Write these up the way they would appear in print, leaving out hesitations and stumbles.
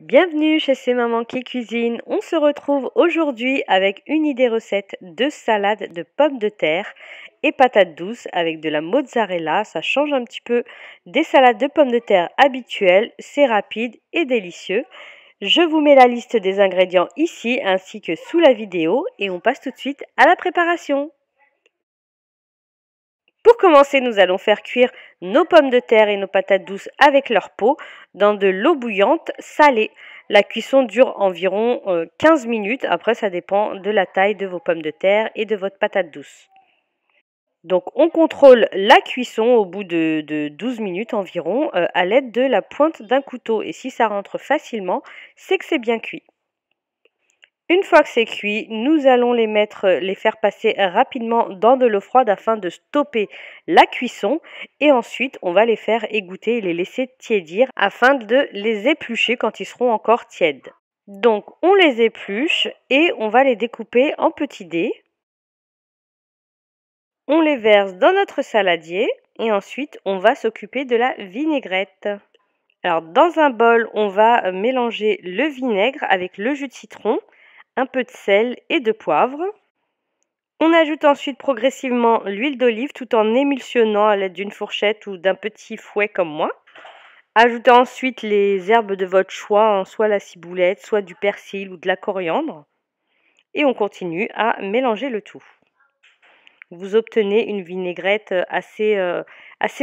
Bienvenue chez C'est Maman qui cuisine. On se retrouve aujourd'hui avec une idée recette de salade de pommes de terre et patates douces avec de la mozzarella. Ça change un petit peu des salades de pommes de terre habituelles. C'est rapide et délicieux. Je vous mets la liste des ingrédients ici ainsi que sous la vidéo et on passe tout de suite à la préparation. Pour commencer, nous allons faire cuire nos pommes de terre et nos patates douces avec leur peau dans de l'eau bouillante salée. La cuisson dure environ 15 minutes. Après, ça dépend de la taille de vos pommes de terre et de votre patate douce. Donc, on contrôle la cuisson au bout de 12 minutes environ à l'aide de la pointe d'un couteau. Et si ça rentre facilement, c'est que c'est bien cuit. Une fois que c'est cuit, nous allons les faire passer rapidement dans de l'eau froide afin de stopper la cuisson et ensuite on va les faire égoutter et les laisser tiédir afin de les éplucher quand ils seront encore tièdes. Donc on les épluche et on va les découper en petits dés. On les verse dans notre saladier et ensuite on va s'occuper de la vinaigrette. Alors dans un bol, on va mélanger le vinaigre avec le jus de citron, un peu de sel et de poivre. On ajoute ensuite progressivement l'huile d'olive tout en émulsionnant à l'aide d'une fourchette ou d'un petit fouet comme moi. Ajoutez ensuite les herbes de votre choix, soit la ciboulette, soit du persil ou de la coriandre. Et on continue à mélanger le tout. Vous obtenez une vinaigrette assez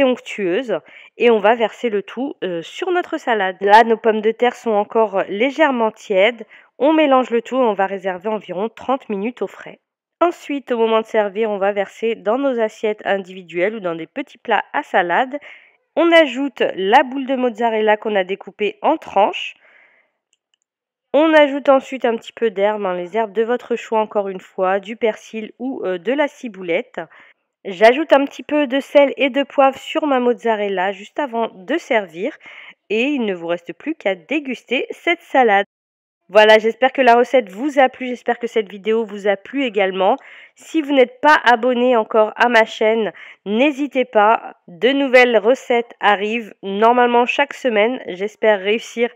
onctueuse et on va verser le tout sur notre salade. Là, nos pommes de terre sont encore légèrement tièdes. On mélange le tout et on va réserver environ 30 minutes au frais. Ensuite, au moment de servir, on va verser dans nos assiettes individuelles ou dans des petits plats à salade. On ajoute la boule de mozzarella qu'on a découpée en tranches. On ajoute ensuite un petit peu d'herbes, les herbes de votre choix encore une fois, du persil ou de la ciboulette. J'ajoute un petit peu de sel et de poivre sur ma mozzarella juste avant de servir et il ne vous reste plus qu'à déguster cette salade. Voilà, j'espère que la recette vous a plu, j'espère que cette vidéo vous a plu également. Si vous n'êtes pas abonné encore à ma chaîne, n'hésitez pas, de nouvelles recettes arrivent normalement chaque semaine. J'espère réussir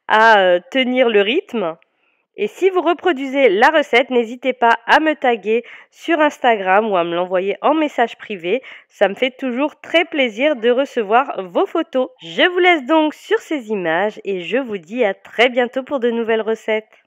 à tenir le rythme. Et si vous reproduisez la recette, n'hésitez pas à me taguer sur Instagram ou à me l'envoyer en message privé. Ça me fait toujours très plaisir de recevoir vos photos. Je vous laisse donc sur ces images et je vous dis à très bientôt pour de nouvelles recettes.